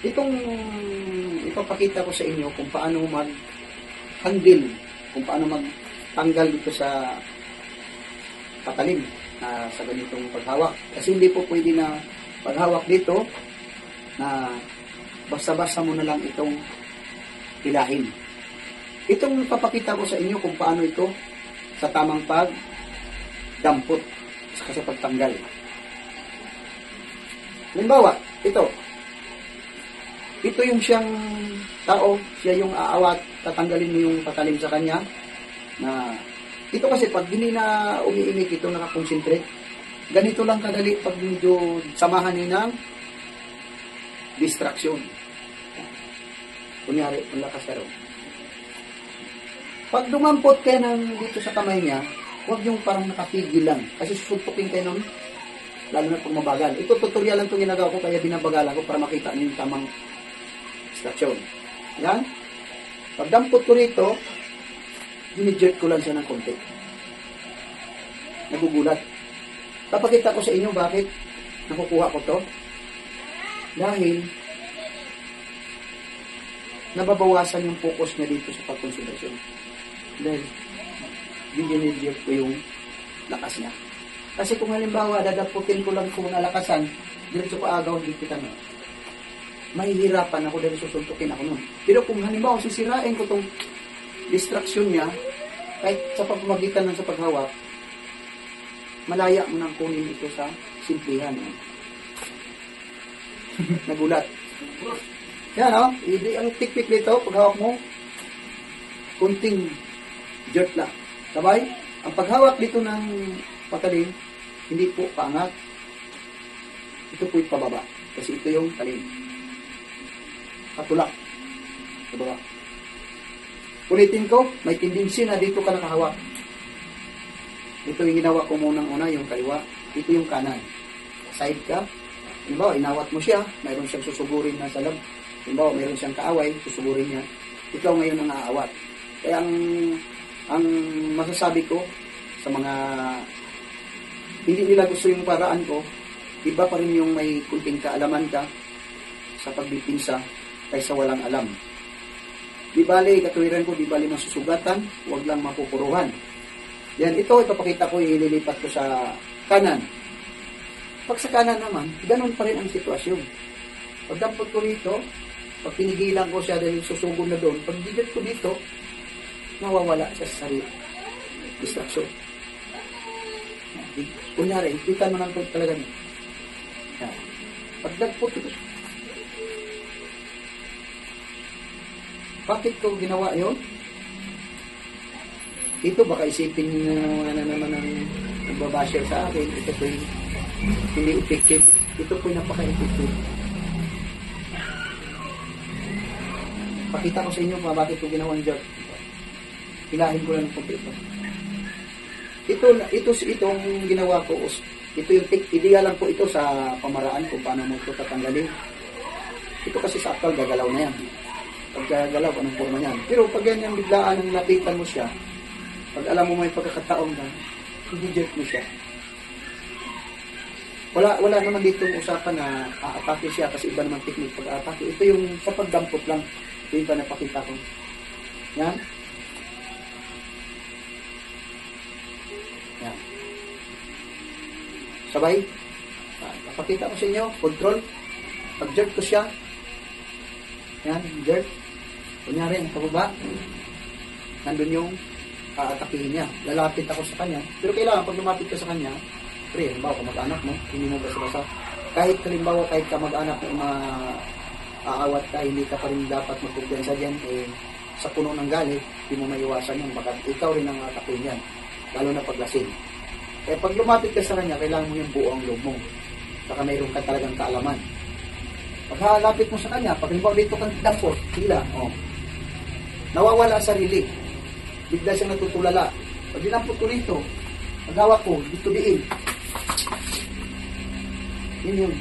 Itong ipapakita ko sa inyo kung paano mag-handle, kung paano magtanggal dito sa patalim sa ganitong paghawak. Kasi hindi po pwede na paghawak dito na basta-basta mo na lang itong hilahin. Itong papakita ko sa inyo kung paano ito sa tamang pagdampot sa pagtanggal. Halimbawa, ito yung siyang tao, siya yung aawat, tatanggalin mo yung patalim sa kanya. Na ito kasi pag hindi na umiimik ito, nakakonsentrate, ganito lang kadali pag medyo samahan niyo ng distraction. Kunyari, ang lakas ka raw. Pag dumampot kayo dito sa kamay niya, huwag yung parang nakapigil lang. Kasi susuntukin kayo nun, lalo na pag mabagal. Ito, tutorial lang itong ginagawa ko, kaya binabagalan ko para makita niyo yung tamang distraction. Yan. Pag dampot ko rito, dinijert ko lang siya ng konti. Nagugulat. Papakita ko sa inyo bakit nakukuha ko to. Dahil nababawasan yung focus niya dito sa pagkonsentrasyon. Dahil dinijert ko yung lakas niya. Kasi kung halimbawa, dadaputin ko lang kung nalakasan, diretso ko agaw, hindi kita na. Mahihirapan ako dahil susuntukin ako nun. Pero kung halimbawa, sisirain ko tong distraction niya, kahit sa pamamagitan ng sa paghawak, malaya mo nang kunin ito sa simplihan. Nagulat. Yan o, ang tikpik nito, paghawak mo, kunting jerk lang. Sabay, ang paghawak dito ng patalim, hindi po paangat. Ito po yung pababa. Kasi ito yung talim. Patulak. Pababa. Ulitin ko, may tendency na dito ka nakahawak. Ito yung ginawa ko munang-una, yung kaliwa. Ito yung kanan. Side ka. Halimbawa, inawat mo siya, mayroon siyang susugurin na sa lab. Halimbawa, mayroon siyang kaaway, susugurin niya. Ikaw ngayon ang aawat. Kaya ang masasabi ko sa mga hindi nila gusto yung paraan ko, iba pa rin yung may kunting kaalaman ka sa pagbipinsa kaysa walang alam. Di bali, katuwiran ko, di bali masusugatan, huwag lang mapupuruhan. Yan, ito, ipapakita ko, ililipat ko sa kanan. Pag sa kanan naman, ganun pa rin ang sitwasyon. Pag dampot ko rito, pag pinigilan ko siya dahil susugod na doon, pag didit ko dito, nawawala siya sa sarili. Distraction. Kunyari, kita mo lang ito talaga. Pag dampot ito, bakit ko ginawa yun? Ito baka isipin na naman ang nagbabasher sa akin. Ito po yung hindi effective. Ito po yung napaka-effective. Pakita ko sa inyo bakit ko ginawa ang job. Hilahin ko lang ng konti ito. Itong ginawa ko. Ito yung ideal lang po ito sa pamaraan kung paano mo ito tatanggalin. Ito kasi sa akal gagalaw na yan. Pagkagalaw, anong forma niyan. Pero pag yan yung biglaan ang lapitan mo siya, pag alam mo may pagkakataon na, i-reject mo siya. Wala naman dito usapan na aatake siya kasi iba naman technique pag-aatake. Ito yung sa pagdampot lang. Ito yung napakita ko. Yan. Yan. Sabay. Napakita ko sa inyo. Control. Pag-jerk ko siya. Yan. Jerk. Kunyari, pababa. Nandun yung aatakihin niya. Lalapit ako sa kanya. Pero kailangan, pag lumapit ka sa kanya, pre, halimbawa, kamag-anak mo, hindi mo basa-basa. Kahit halimbawa, kahit kamag-anak mo maaawat ka, hindi ka pa rin dapat magkumpiyansa dyan, sa puno ng galit, hindi mo maiwasan yan. Baka ikaw rin ang atakihin yan. Lalo na paglasing. Kaya pag lumapit ka sa kanya, kailangan mo yung buo ang loob mo. Baka mayroon ka talagang kaalaman. Pag halapit mo sa kanya, pag halimbawa dito kang dampot, sila, nawawala sarili. Bigla siyang natutulala. Pag dinampot ko rito, pag hawak ko, dito diin. Yun yun.